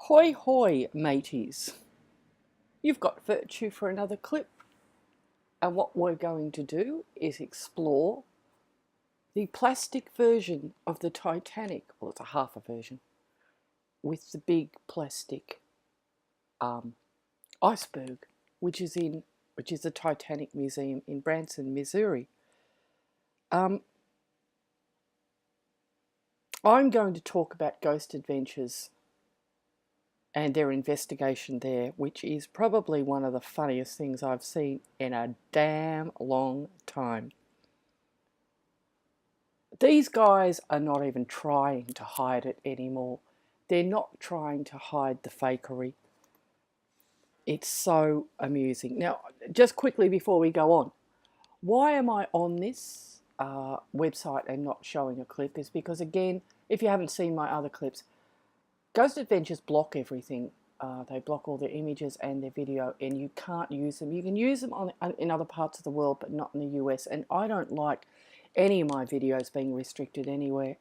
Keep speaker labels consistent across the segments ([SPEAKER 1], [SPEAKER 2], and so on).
[SPEAKER 1] Hoi hoi, mateys. You've got virtue for another clip. And what we're going to do is explore the plastic version of the Titanic. Well, it's a half a version with the big plastic iceberg, which is the Titanic Museum in Branson, Missouri. I'm going to talk about Ghost Adventures and their investigation there, which is probably one of the funniest things I've seen in a damn long time. These guys are not even trying to hide it anymore. They're not trying to hide the fakery. It's so amusing. Now, just quickly before we go on, why am I on this website and not showing a clip is because, again, if you haven't seen my other clips, Ghost Adventures block everything. They block all their images and their video, and you can't use them. You can use them in other parts of the world, but not in the US. And I don't like any of my videos being restricted anywhere.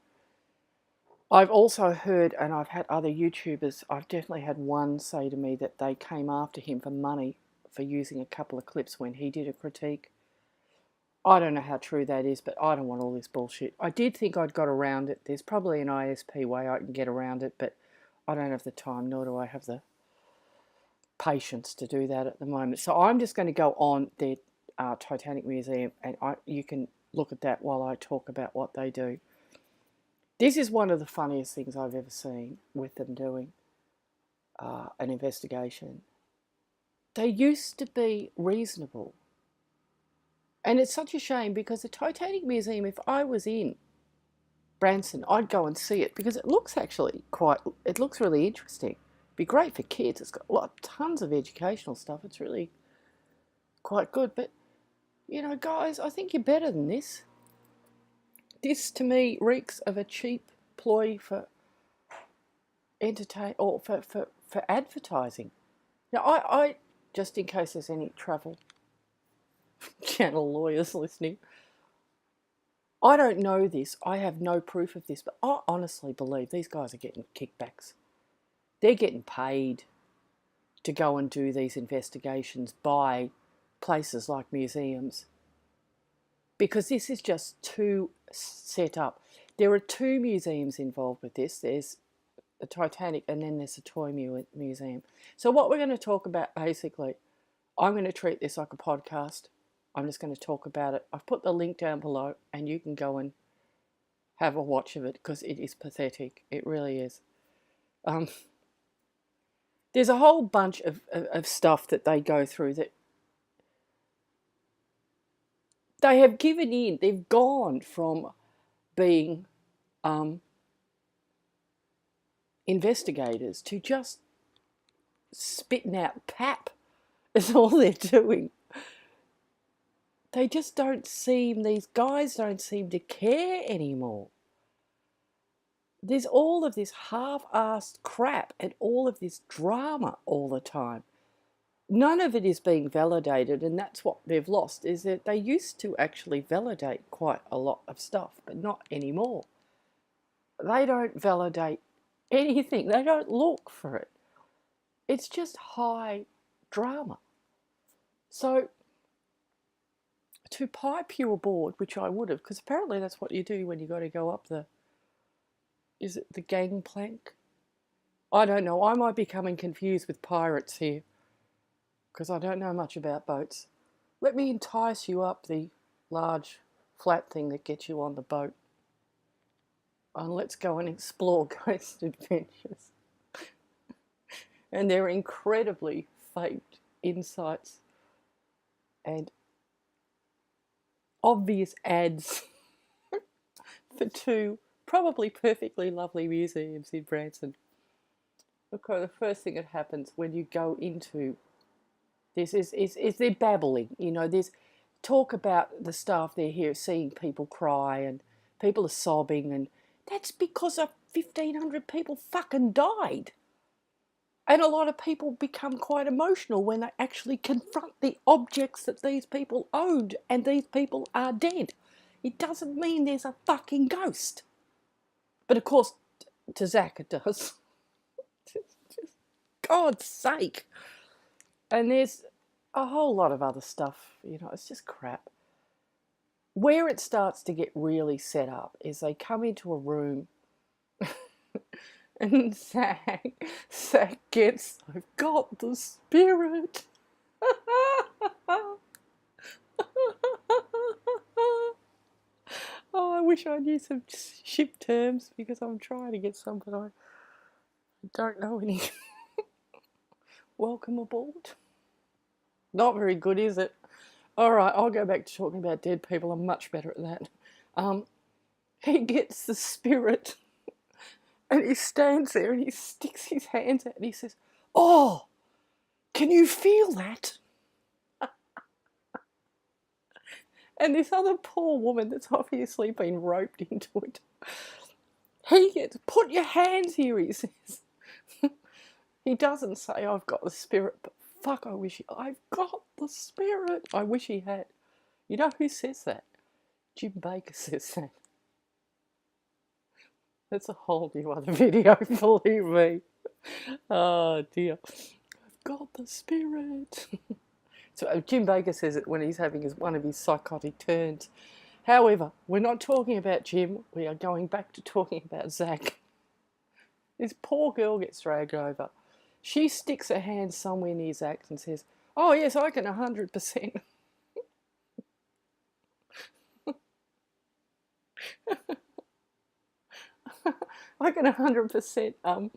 [SPEAKER 1] I've also heard, and I've had other YouTubers, I've definitely had one say to me that they came after him for money for using a couple of clips when he did a critique. I don't know how true that is, but I don't want all this bullshit. I did think I'd got around it. There's probably an ISP way I can get around it, but I don't have the time, nor do I have the patience to do that at the moment. So I'm just going to go on their Titanic Museum, and you can look at that while I talk about what they do. This is one of the funniest things I've ever seen with them doing an investigation. They used to be reasonable. And it's such a shame because the Titanic Museum, if I was in Branson, I'd go and see it because it looks it looks really interesting. It'd be great for kids. It's got tons of educational stuff. It's really quite good. But, you know, guys, I think you're better than this. This, to me, reeks of a cheap ploy for for advertising. Now, I just in case there's any Travel Channel lawyers listening, I don't know this. I have no proof of this, but I honestly believe these guys are getting kickbacks. They're getting paid to go and do these investigations by places like museums, because this is just too set up. There are two museums involved with this. There's the Titanic and then there's the Toy Museum. So what we're going to talk about, basically, I'm going to treat this like a podcast. I'm just going to talk about it. I've put the link down below and you can go and have a watch of it because it is pathetic. It really is. There's a whole bunch of stuff that they go through that they have given in. They've gone from being investigators to just spitting out pap is all they're doing. These guys don't seem to care anymore. There's all of this half-assed crap and all of this drama all the time. None of it is being validated, and that's what they've lost, is that they used to actually validate quite a lot of stuff, but not anymore. They don't validate anything. They don't look for it. It's just high drama. So to pipe you aboard, which I would have, because apparently that's what you do when you got to go up is it the gangplank? I don't know. I might be becoming confused with pirates here because I don't know much about boats. Let me entice you up the large flat thing that gets you on the boat. And let's go and explore Ghost Adventures and their incredibly faked insights and obvious ads for two probably perfectly lovely museums in Branson. Okay, the first thing that happens when you go into this is they're babbling. You know, there's talk about the staff they're here seeing people cry and people are sobbing, and that's because 1,500 people fucking died. And a lot of people become quite emotional when they actually confront the objects that these people owned and these people are dead. It doesn't mean there's a fucking ghost. But of course, to Zach it does. God's sake. And there's a whole lot of other stuff, you know, it's just crap. Where it starts to get really set up is they come into a room and Zach gets, I've got the spirit. Oh, I wish I knew some ship terms because I'm trying to get some, but I don't know any. Welcome aboard. Not very good, is it? All right, I'll go back to talking about dead people. I'm much better at that. He gets the spirit and he stands there and he sticks his hands out and he says, "Oh, can you feel that?" And this other poor woman that's obviously been roped into it, he gets, "Put your hands here," he says. He doesn't say, "I've got the spirit," but fuck, I've got the spirit. I wish he had. You know who says that? Jim Baker says that. That's a whole new other video, believe me. Oh dear. I've got the spirit. So Jim Baker says it when he's having one of his psychotic turns. However, we're not talking about Jim. We are going back to talking about Zach. This poor girl gets dragged over. She sticks her hand somewhere near Zach and says, "Oh yes, I can 100%." I can 100%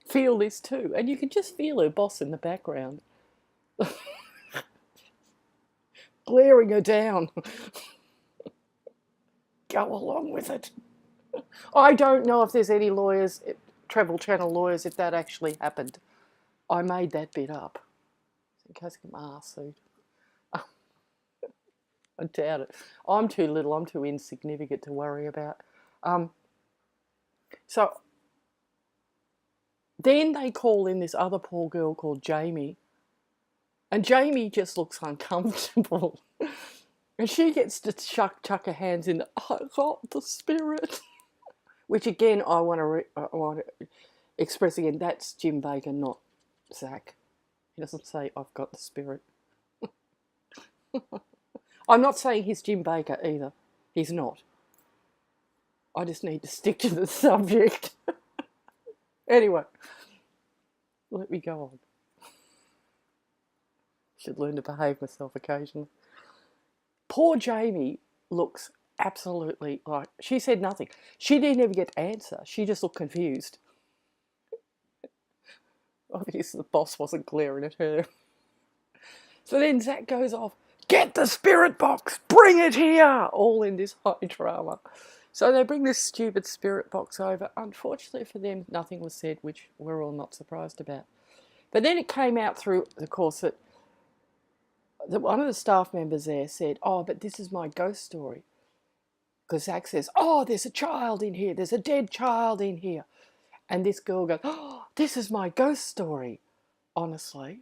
[SPEAKER 1] feel this too. And you can just feel her boss in the background glaring her down. Go along with it. I don't know if there's any lawyers, Travel Channel lawyers, if that actually happened. I made that bit up in case I get my arse sued. I doubt it. I'm too little, I'm too insignificant to worry about. So then they call in this other poor girl called Jamie, and Jamie just looks uncomfortable. And she gets to chuck her hands in, "I got the spirit." Which again, I want to express again, that's Jim Baker, not Zach. He doesn't say, "I've got the spirit." I'm not saying he's Jim Baker either. He's not. I just need to stick to the subject. Anyway, let me go on. Should learn to behave myself occasionally. Poor Jamie looks absolutely like, she said nothing. She didn't even get to answer. She just looked confused. Obviously the boss wasn't glaring at her. So then Zach goes off, "Get the spirit box, bring it here," all in this high drama. So they bring this stupid spirit box over. Unfortunately for them, nothing was said, which we're all not surprised about. But then it came out through the course that one of the staff members there said, "Oh, but this is my ghost story." Because Zach says, "Oh, there's a child in here. There's a dead child in here." And this girl goes, "Oh, this is my ghost story." Honestly,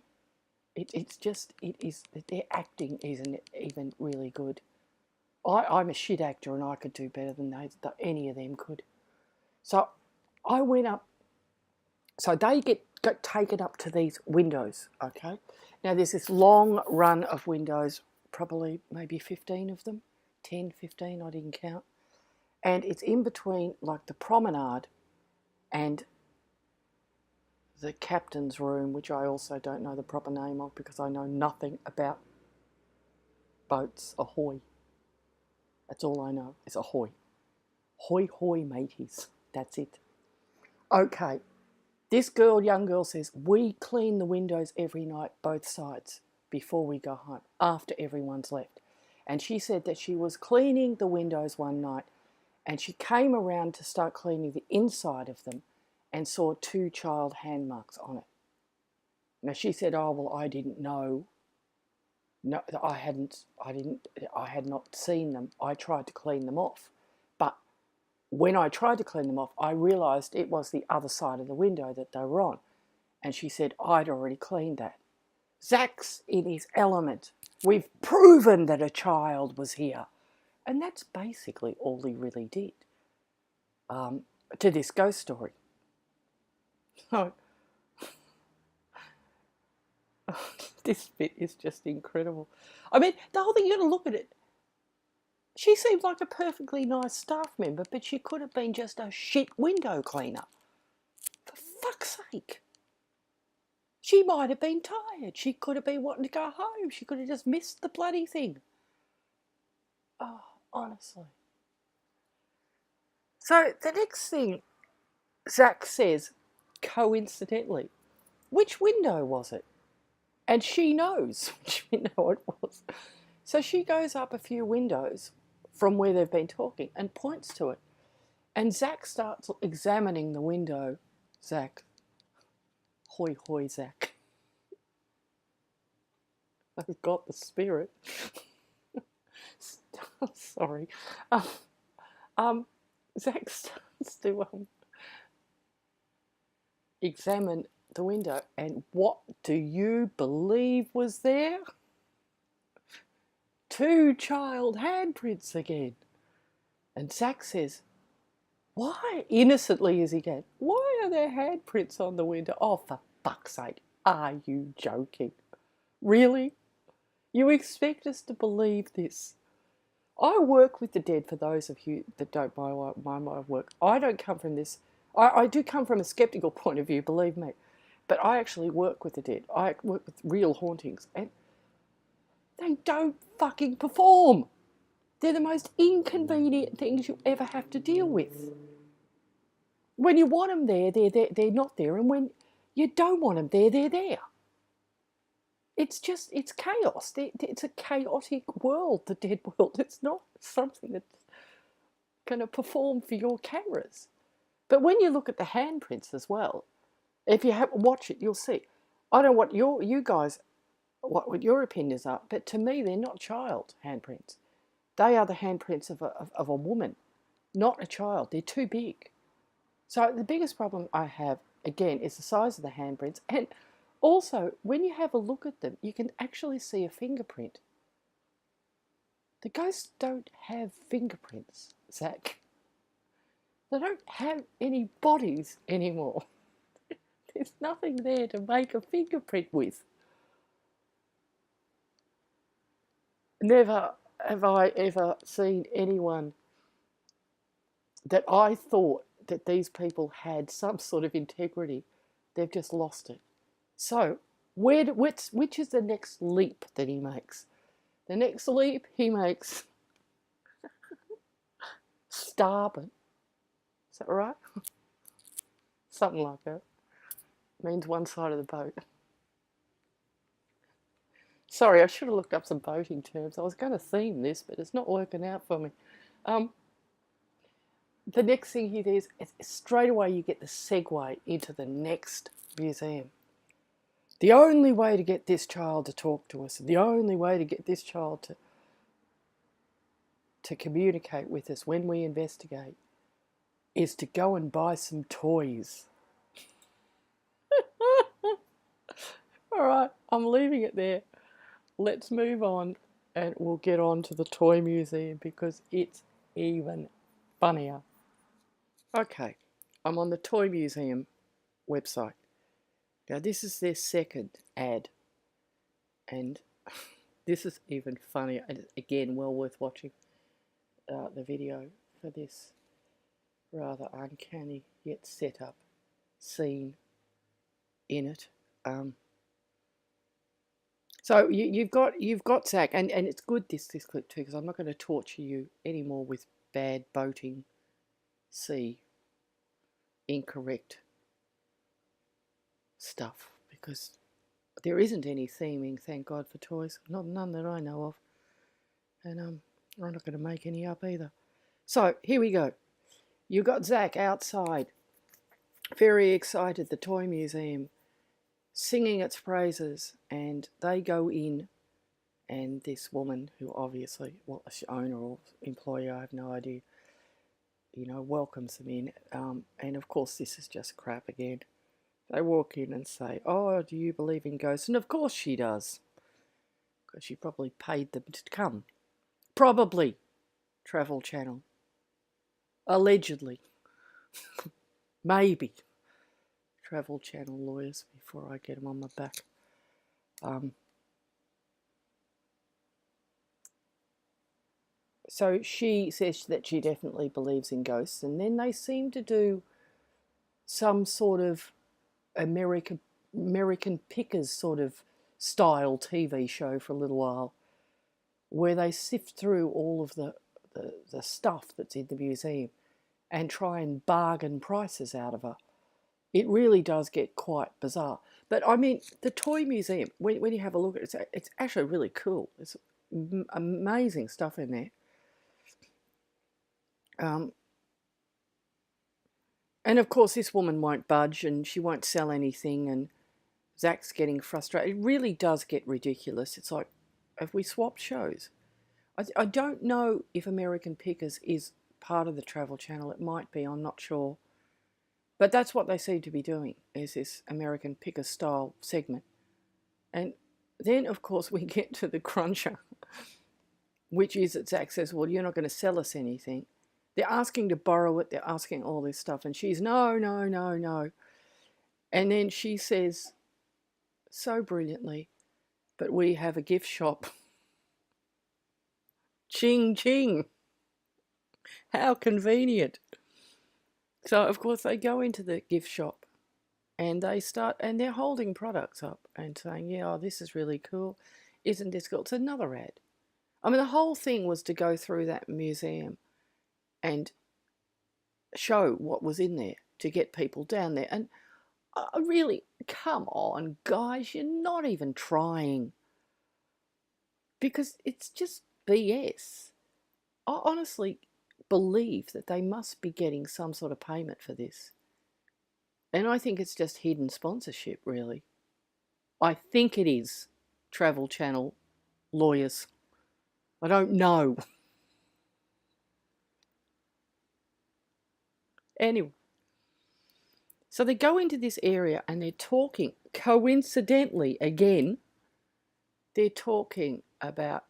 [SPEAKER 1] their acting isn't even really good. I'm a shit actor and I could do better than any of them could. So I went up. So they got taken up to these windows, okay? Now there's this long run of windows, probably maybe 15 of them, 10, 15, I didn't count. And it's in between like the promenade and the captain's room, which I also don't know the proper name of because I know nothing about boats. Ahoy. That's all I know is ahoy. Hoy hoy mateys. That's it. Okay. This young girl says, "We clean the windows every night, both sides, before we go home, after everyone's left." And she said that she was cleaning the windows one night and she came around to start cleaning the inside of them and saw 2 child hand marks on it. Now she said, "Oh, well, I didn't know. No, I had not seen them. I tried to clean them off. But when I tried to clean them off, I realised it was the other side of the window that they were on." And she said, "I'd already cleaned that." Zach's in his element. We've proven that a child was here. And that's basically all he really did to this ghost story. So This bit is just incredible. I mean, the whole thing, you got to look at it. She seems like a perfectly nice staff member, but she could have been just a shit window cleaner. For fuck's sake. She might have been tired. She could have been wanting to go home. She could have just missed the bloody thing. Oh, honestly. So the next thing Zach says, coincidentally, which window was it? And she knows which window it was. So she goes up a few windows from where they've been talking and points to it. And Zach starts examining the window. Zach. Hoi hoi, Zach. I've got the spirit. Sorry. Zach starts to examine the window, and what do you believe was there? 2 child handprints again. And Zach says, why, innocently as he can, why are there handprints on the window? Oh, for fuck's sake, are you joking? Really? You expect us to believe this? I work with the dead, for those of you that don't mind my work. I don't come from this. I do come from a skeptical point of view, believe me. But I actually work with the dead. I work with real hauntings. And they don't fucking perform. They're the most inconvenient things you ever have to deal with. When you want them there, they're not there. And when you don't want them there, they're there. It's chaos. It's a chaotic world, the dead world. It's not something that's going to perform for your cameras. But when you look at the handprints as well, if you watch it, you'll see. I don't know what you guys, what your opinions are, but to me, they're not child handprints. They are the handprints of a woman, not a child. They're too big. So the biggest problem I have, again, is the size of the handprints. And also, when you have a look at them, you can actually see a fingerprint. The ghosts don't have fingerprints, Zach. They don't have any bodies anymore. There's nothing there to make a fingerprint with. Never have I ever seen anyone that I thought that these people had some sort of integrity. They've just lost it. So, which is the next leap that he makes? The next leap he makes, starboard. Is that right? Something like that. Means one side of the boat. Sorry, I should have looked up some boating terms. I was going to theme this, but it's not working out for me. The next thing he does is straight away you get the segue into the next museum. The only way to get this child to talk to us, the only way to get this child to communicate with us when we investigate, is to go and buy some toys. All right, I'm leaving it there. Let's move on and we'll get on to the toy museum because it's even funnier. Okay, I'm on the toy museum website. Now this is their second ad, and this is even funnier. And again, well worth watching the video for this rather uncanny yet set up scene in it. So you've got Zach, and it's good this clip too, because I'm not going to torture you anymore with bad boating, incorrect stuff, because there isn't any theming, thank God, for toys. None that I know of. And I'm not going to make any up either. So here we go. You got Zach outside, very excited, the toy museum, singing its praises, and they go in, and this woman, who obviously, well, owner or employer, I have no idea, welcomes them in, and of course this is just crap again. They walk in and say, oh, do you believe in ghosts? And of course she does, because she probably paid them to come. Probably. Travel Channel. Allegedly. Maybe. Travel Channel lawyers before I get them on my back. So she says that she definitely believes in ghosts, and then they seem to do some sort of American Pickers sort of style TV show for a little while, where they sift through all of the stuff that's in the museum and try and bargain prices out of her. It really does get quite bizarre. But I mean, the toy museum, when you have a look at it, it's actually really cool. There's amazing stuff in there. And of course, this woman won't budge and she won't sell anything, and Zach's getting frustrated. It really does get ridiculous. It's like, have we swapped shows? I don't know if American Pickers is part of the Travel Channel. It might be, I'm not sure. But that's what they seem to be doing, is this American Pickers style segment. And then, of course, we get to the cruncher, which is that Zach says, well, you're not going to sell us anything. They're asking to borrow it. They're asking all this stuff. And she's, no, no, no, no. And then she says, so brilliantly, but we have a gift shop. Ching, ching. How convenient. So, of course, they go into the gift shop and they start, and they're holding products up and saying, yeah, oh, this is really cool. Isn't this cool? It's another ad. I mean, the whole thing was to go through that museum and show what was in there to get people down there. And really, come on, guys, you're not even trying. Because it's just BS. I honestly believe that they must be getting some sort of payment for this. And I think it's just hidden sponsorship, really. I think it is Travel Channel lawyers. I don't know. Anyway, so they go into this area and they're talking, coincidentally, again, they're talking about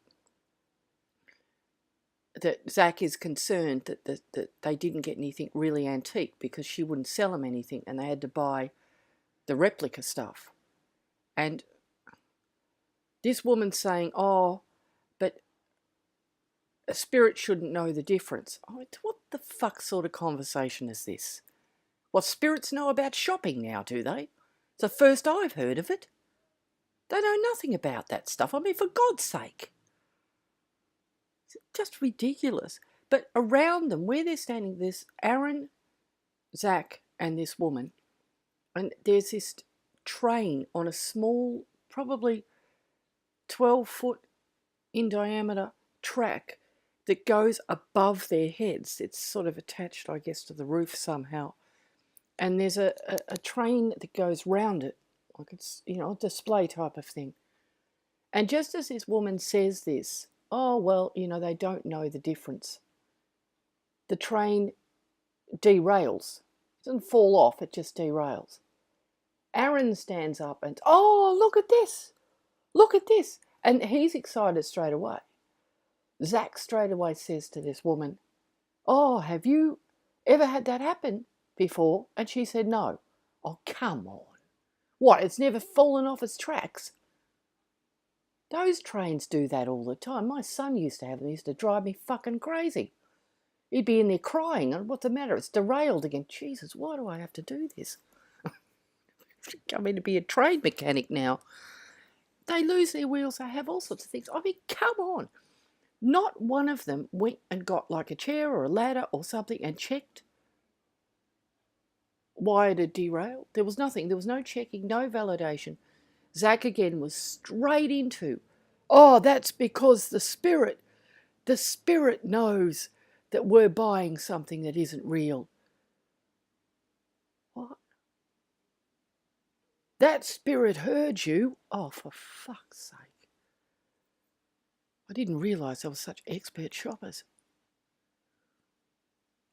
[SPEAKER 1] that Zach is concerned that they didn't get anything really antique because she wouldn't sell them anything and they had to buy the replica stuff. And this woman's saying, oh, but a spirit shouldn't know the difference. Oh, what the fuck sort of conversation is this? What, spirits know about shopping now, do they? It's the first I've heard of it. They know nothing about that stuff. I mean, for God's sake. It's just ridiculous. But around them, where they're standing, there's Aaron, Zach, and this woman. And there's this train on a small, probably 12-foot in diameter track that goes above their heads. It's sort of attached, I guess, to the roof somehow. And there's a train that goes round it, like it's, you know, a display type of thing. And just as this woman says this, oh, well, you know, they don't know the difference. The train derails. It doesn't fall off, it just derails. Aaron stands up and, oh, look at this. Look at this. And he's excited straight away. Zach straight away says to this woman, oh, have you ever had that happen before? And she said, no. Oh, come on. What, it's never fallen off its tracks? Those trains do that all the time. My son used to have them. It used to drive me fucking crazy. He'd be in there crying. And what's the matter? It's derailed again. Jesus, why do I have to do this? I'm going to be a train mechanic now. They lose their wheels. They have all sorts of things. I mean, come on. Not one of them went and got like a chair or a ladder or something and checked why it had derailed. There was nothing. There was no checking, no validation. Zach again was straight into, oh, that's because the spirit knows that we're buying something that isn't real. What? That spirit heard you? Oh, for fuck's sake. I didn't realise they were such expert shoppers.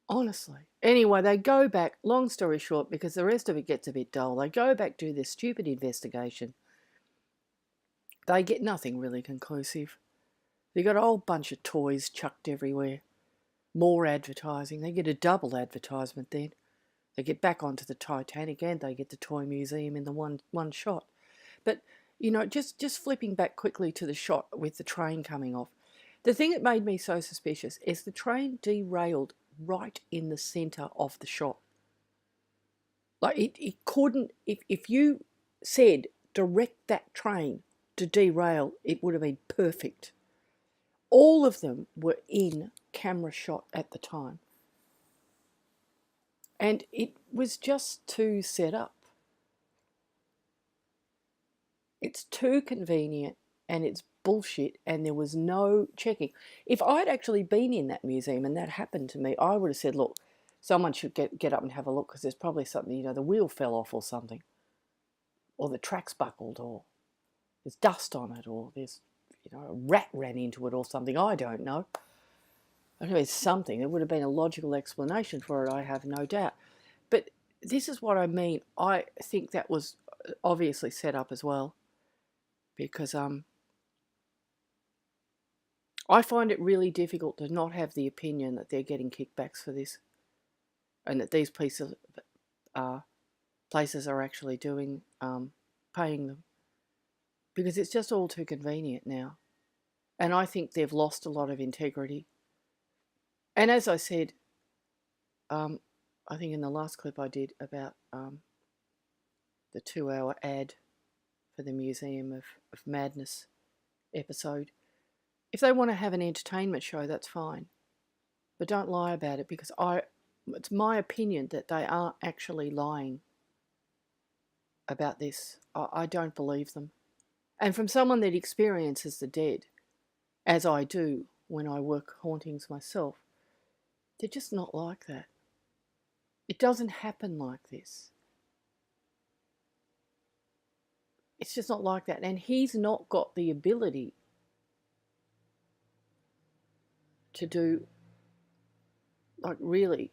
[SPEAKER 1] Honestly. Anyway, they go back, long story short, because the rest of it gets a bit dull. They go back, do this stupid investigation. They get nothing really conclusive. They got a whole bunch of toys chucked everywhere. More advertising. They get a double advertisement then. They get back onto the Titanic and they get the toy museum in the one shot. But You know, just flipping back quickly to the shot with the train coming off. The thing that made me so suspicious is the train derailed right in the centre of the shot. Like it couldn't, if you said direct that train to derail, it would have been perfect. All of them were in camera shot at the time. And it was just too set up. It's too convenient and it's bullshit, and there was no checking. If I'd actually been in that museum and that happened to me, I would have said, look, someone should get up and have a look, because there's probably something, you know, the wheel fell off or something, or the track's buckled, or there's dust on it, or there's, you know, a rat ran into it or something. I don't know. I know it's something. There would have been a logical explanation for it, I have no doubt. But this is what I mean. I think that was obviously set up as well, because I find it really difficult to not have the opinion that they're getting kickbacks for this, and that these places are actually doing paying them, because it's just all too convenient now. And I think they've lost a lot of integrity. And as I said, I think in the last clip I did about the 2-hour ad for the Museum of Madness episode, if they want to have an entertainment show, that's fine. But don't lie about it, because it's my opinion that they are actually lying about this. I don't believe them. And from someone that experiences the dead, as I do when I work hauntings myself, they're just not like that. It doesn't happen like this. It's just not like that. And he's not got the ability to do, like, really.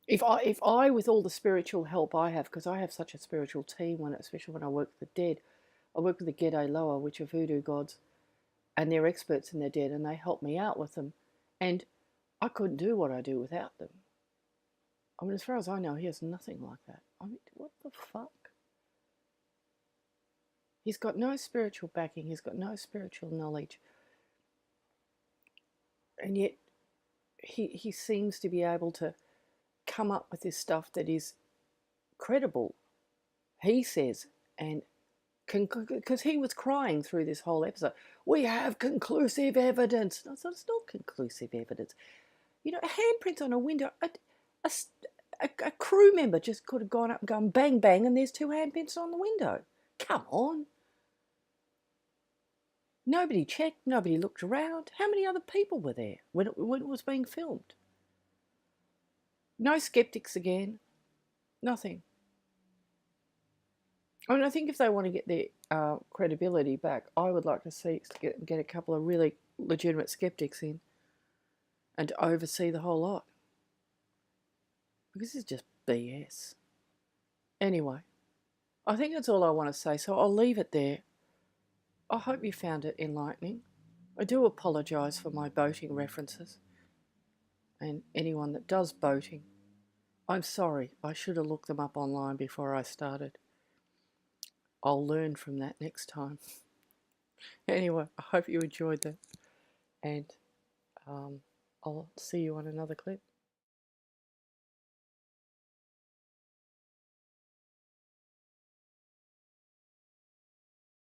[SPEAKER 1] If I with all the spiritual help I have, because I have such a spiritual team, especially when I work with the dead, I work with the GA Loa, which are voodoo gods, and they're experts in the dead, and they help me out with them. And I couldn't do what I do without them. I mean, as far as I know, he has nothing like that. I mean, what the fuck? He's got no spiritual backing. He's got no spiritual knowledge. And yet he seems to be able to come up with this stuff that is credible, he says. And because he was crying through this whole episode, we have conclusive evidence. I thought, it's not conclusive evidence. You know, handprints on a window. A crew member just could have gone up and gone bang, bang, and there's 2 handprints on the window. Come on. Nobody checked. Nobody looked around. How many other people were there when it was being filmed? No skeptics again. Nothing. I mean, I think if they want to get their credibility back, I would like to get a couple of really legitimate skeptics in and to oversee the whole lot. Because this is just BS. Anyway, I think that's all I want to say, so I'll leave it there. I hope you found it enlightening. I do apologise for my boating references. And anyone that does boating, I'm sorry. I should have looked them up online before I started. I'll learn from that next time. Anyway, I hope you enjoyed that. And I'll see you on another clip.